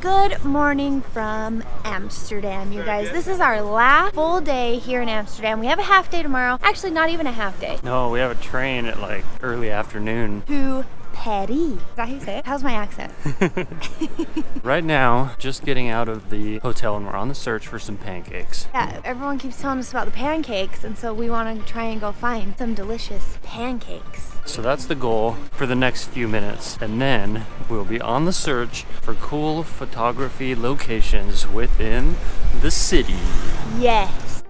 Good morning from Amsterdam, you guys. This is our last full day here in Amsterdam. We have a half day tomorrow. Actually, not even a half day. No, we have a train at like early afternoon. To Paris. Is that how you say it? How's my accent? Right now, just getting out of the hotel and we're on the search for some pancakes. Yeah, everyone keeps telling us about the pancakes, and so we want to try and go find some delicious pancakes. So that's the goal for the next few minutes. And then we'll be on the search for cool photography locations within the city. Yes.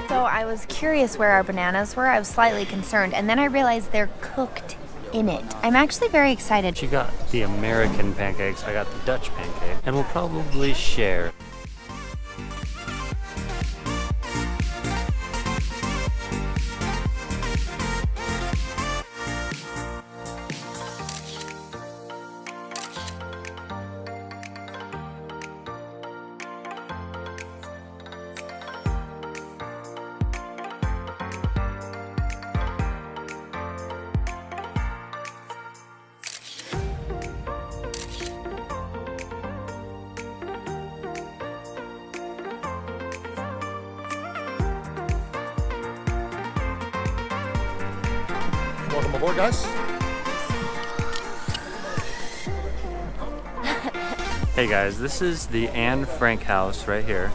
So I was curious where our bananas were. I was slightly concerned, and then I realized they're cooked in it. I'm actually very excited. She got the American pancakes, I got the Dutch pancake, and we'll probably share. Welcome aboard, guys. Hey guys, this is the Anne Frank house right here.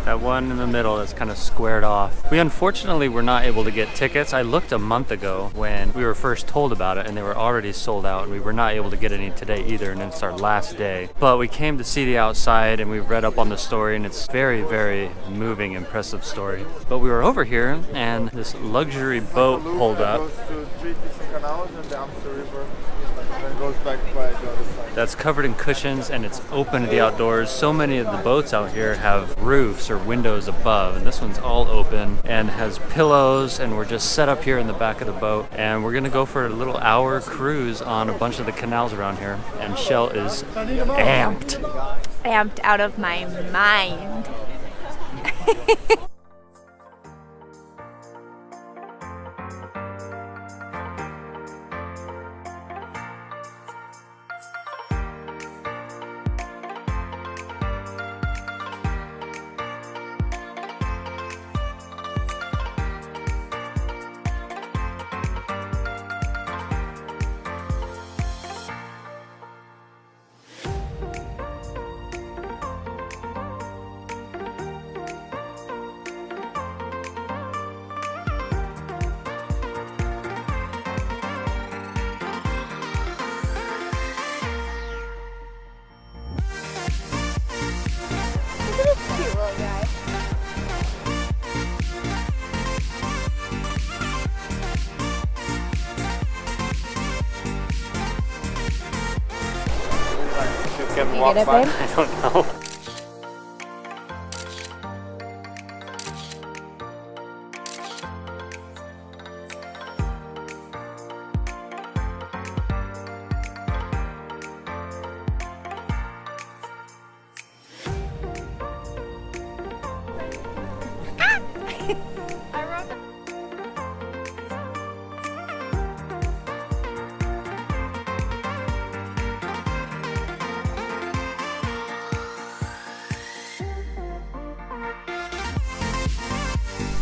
That one in the middle that's kind of squared off. We unfortunately were not able to get tickets. I looked a month ago when we were first told about it and they were already sold out, and we were not able to get any today either, and it's our last day. But we came to see the outside and we read up on the story, and it's very, very moving, impressive story. But we were over here and this luxury boat pulled up. Goes to 3 different canals and the Amsterdam River, and then goes back by the other side. That's covered in cushions and it's open to the outdoors. So many of the boats out here have roofs or windows above, and this one's all open and has pillows, and we're just set up here in the back of the boat, and we're gonna go for a little hour cruise on a bunch of the canals around here, and Chelle is amped. Amped out of my mind. Cute little guy. Can you get it, babe? I don't know. I wrote that.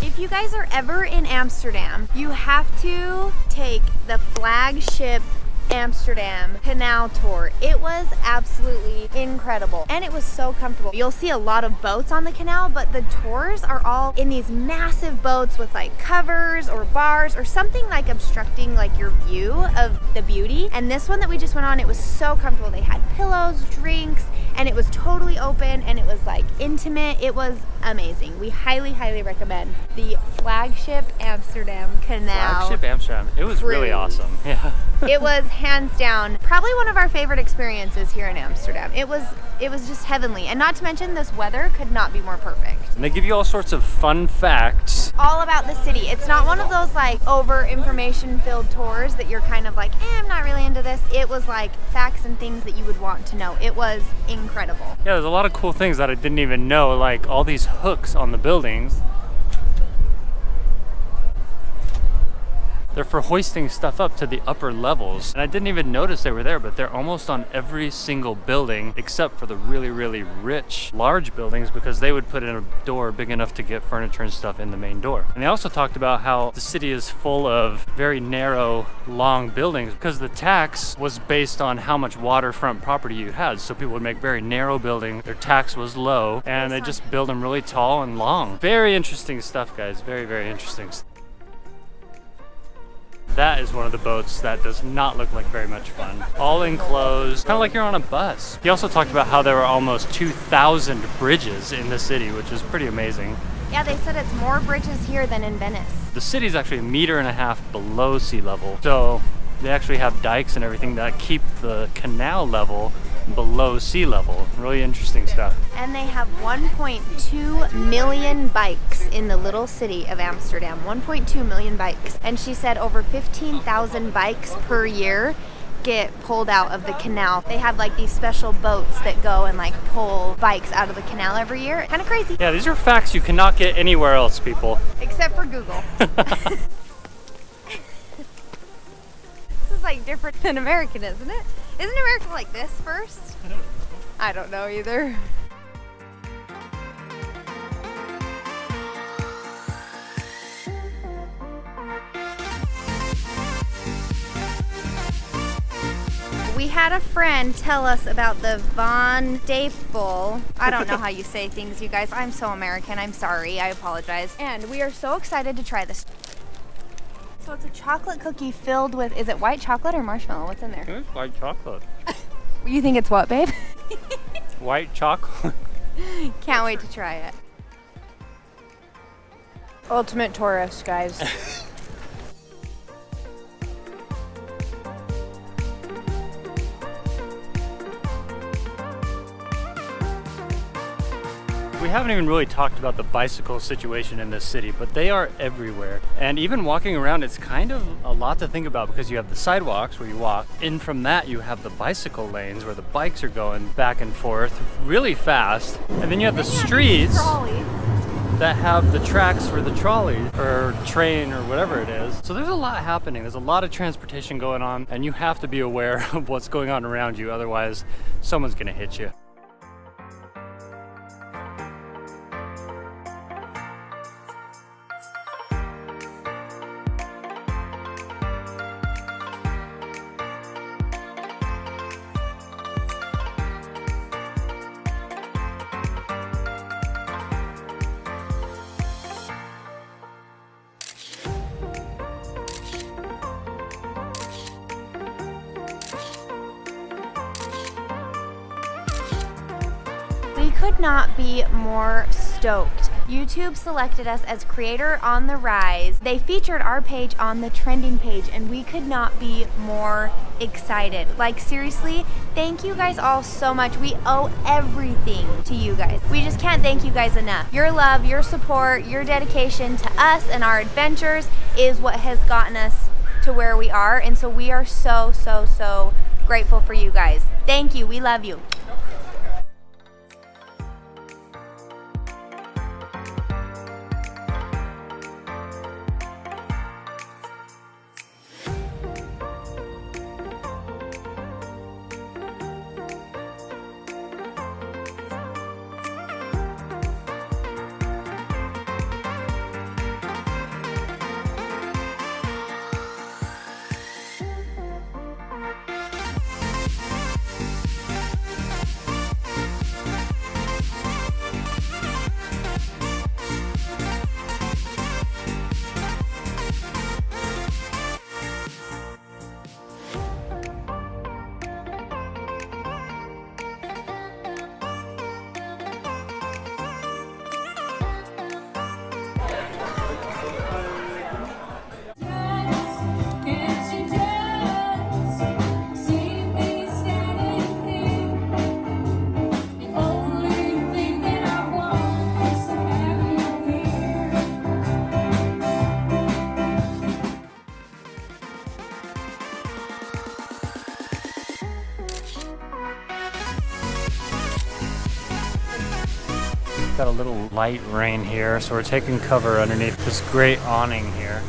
If you guys are ever in Amsterdam, you have to take the flagship Amsterdam Canal tour. It was absolutely incredible, and it was so comfortable. You'll see a lot of boats on the canal, but the tours are all in these massive boats with like covers or bars or something like obstructing like your view of the beauty. And this one that we just went on, it was so comfortable. They had pillows, drinks, and it was totally open, and it was like intimate. It was amazing. We highly, highly recommend the flagship Amsterdam Canal. Flagship Amsterdam. It was really awesome. Yeah. It was hands down probably one of our favorite experiences here in Amsterdam. It was just heavenly, and not to mention this weather could not be more perfect. And they give you all sorts of fun facts. All about the city. It's not one of those like over information filled tours that you're kind of like, I'm not really into this. It was like facts and things that you would want to know. It was incredible. Yeah, there's a lot of cool things that I didn't even know, like all these hooks on the buildings. They're for hoisting stuff up to the upper levels. And I didn't even notice they were there, but they're almost on every single building except for the really, really rich, large buildings, because they would put in a door big enough to get furniture and stuff in the main door. And they also talked about how the city is full of very narrow, long buildings because the tax was based on how much waterfront property you had. So people would make very narrow buildings, their tax was low, and they just build them really tall and long. Very interesting stuff, guys. Very, very interesting stuff. That is one of the boats that does not look like very much fun. All enclosed, kind of like you're on a bus. He also talked about how there were almost 2,000 bridges in the city, which is pretty amazing. Yeah, they said it's more bridges here than in Venice. The city's actually 1.5 meters below sea level. So they actually have dikes and everything that keep the canal level below sea level. Really interesting stuff. And they have 1.2 million bikes in the little city of Amsterdam. 1.2 million bikes. And she said over 15,000 bikes per year get pulled out of the canal. They have like these special boats that go and like pull bikes out of the canal every year. Kind of crazy. Yeah, these are facts you cannot get anywhere else, people. Except for Google. This is like different than American, isn't it? Isn't America like this first? I don't know either. We had a friend tell us about the Van Dafel. I don't know how you say things, you guys. I'm so American. I'm sorry. I apologize. And we are so excited to try this. So it's a chocolate cookie filled with, is it white chocolate or marshmallow? What's in there? It's white chocolate. You think it's what, babe? White chocolate. Can't wait to try it. Ultimate tourist, guys. We haven't even really talked about the bicycle situation in this city, but they are everywhere. And even walking around, it's kind of a lot to think about because you have the sidewalks where you walk. In from that, you have the bicycle lanes where the bikes are going back and forth really fast. And then you have the streets that have the tracks for the trolley or train or whatever it is. So there's a lot happening. There's a lot of transportation going on, and you have to be aware of what's going on around you. Otherwise, someone's gonna hit you. We could not be more stoked. YouTube selected us as Creator on the Rise. They featured our page on the trending page, and we could not be more excited. Like, seriously, thank you guys all so much. We owe everything to you guys. We just can't thank you guys enough. Your love, your support, your dedication to us and our adventures is what has gotten us to where we are, and so we are so, so, so grateful for you guys. Thank you. We love you. Got a little light rain here, so we're taking cover underneath this great awning here.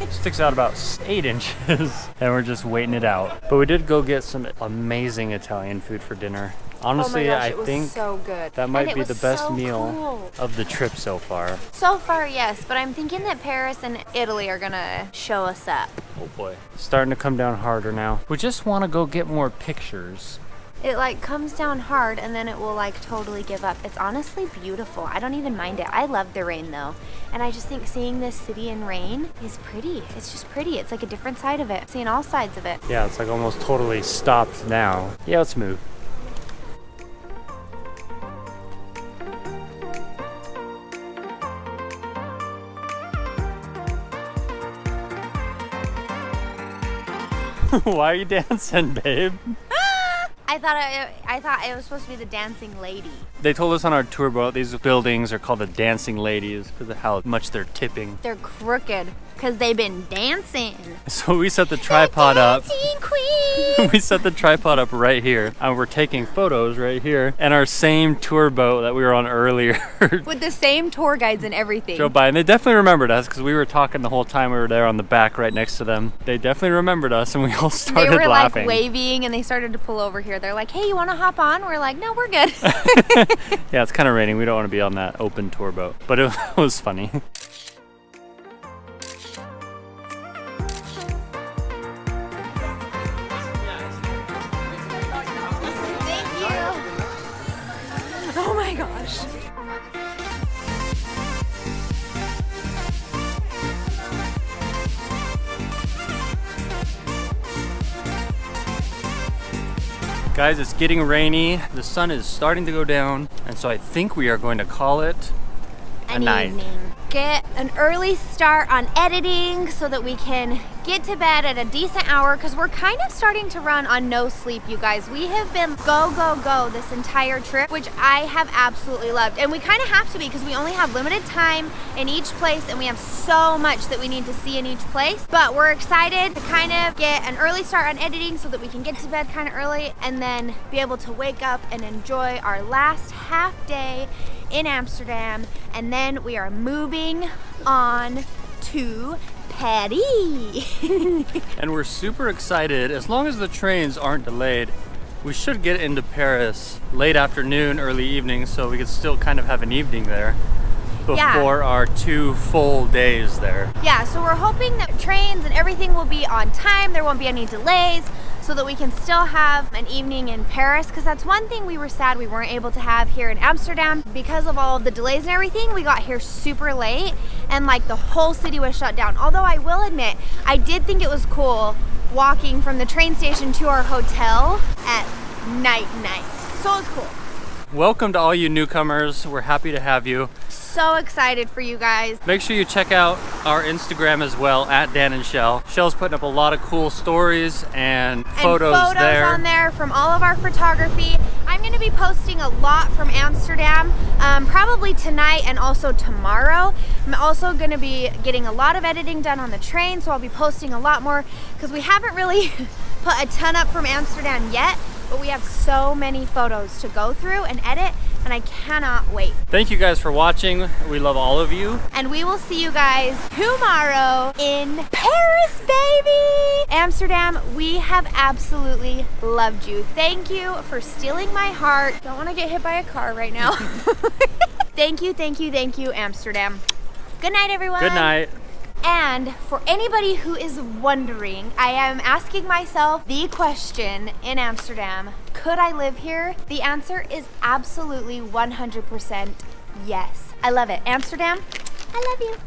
Sticks out about 8 inches, and we're just waiting it out. But we did go get some amazing Italian food for dinner. Honestly, oh my gosh, I it was think so good. that might be the best so meal cool. of the trip so far. So far, yes, but I'm thinking that Paris and Italy are gonna show us up. Oh boy. Starting to come down harder now. We just want to go get more pictures. It like comes down hard and then it will like totally give up. It's honestly beautiful. I don't even mind it. I love the rain though. And I just think seeing this city in rain is pretty. It's just pretty. It's like a different side of it. Seeing all sides of it. Yeah, it's like almost totally stopped now. Yeah, let's move. Why are you dancing, babe? I thought it was supposed to be the dancing lady. They told us on our tour boat these buildings are called the dancing ladies because of how much they're tipping. They're crooked because they've been dancing. So we set the tripod up. Dancing queen. We set the tripod up right here and we're taking photos right here. And our same tour boat that we were on earlier With the same tour guides and everything. drove by, and they definitely remembered us because we were talking the whole time we were there on the back right next to them. They definitely remembered us and we all started laughing. They were laughing. like waving and they started to pull over here. They're like, hey, you want to hop on? We're like, no, we're good. Yeah, it's kind of raining. We don't want to be on that open tour boat, but it was funny. Thank you. Oh my gosh. Guys, it's getting rainy. The sun is starting to go down, and so I think we are going to call it a night. Evening. Get an early start on editing so that we can get to bed at a decent hour because we're kind of starting to run on no sleep, you guys. We have been go, go, go this entire trip, which I have absolutely loved. And we kind of have to be because we only have limited time in each place and we have so much that we need to see in each place. But we're excited to kind of get an early start on editing so that we can get to bed kind of early and then be able to wake up and enjoy our last half day in Amsterdam, and then we are moving on to Paris. And we're super excited. As long as the trains aren't delayed, we should get into Paris late afternoon, early evening, so we could still kind of have an evening there before our 2 full days there. Yeah, so we're hoping that trains and everything will be on time, there won't be any delays, so that we can still have an evening in Paris, because that's one thing we were sad we weren't able to have here in Amsterdam. Because of all of the delays and everything, we got here super late and like the whole city was shut down. Although I will admit, I did think it was cool walking from the train station to our hotel at night. So it was cool. Welcome to all you newcomers. We're happy to have you. So excited for you guys. Make sure you check out our Instagram as well, at danandchelle. Chelle's putting up a lot of cool stories and photos there. On there from all of our photography. I'm going to be posting a lot from Amsterdam, probably tonight and also tomorrow. I'm also going to be getting a lot of editing done on the train, so I'll be posting a lot more because we haven't really put a ton up from Amsterdam yet, but we have so many photos to go through and edit, and I cannot wait. Thank you guys for watching. We love all of you. And we will see you guys tomorrow in Paris, baby! Amsterdam, we have absolutely loved you. Thank you for stealing my heart. Don't want to get hit by a car right now. Thank you, Amsterdam. Good night, everyone. Good night. And for anybody who is wondering, I am asking myself the question in Amsterdam, could I live here? The answer is absolutely 100% yes. I love it. Amsterdam, I love you.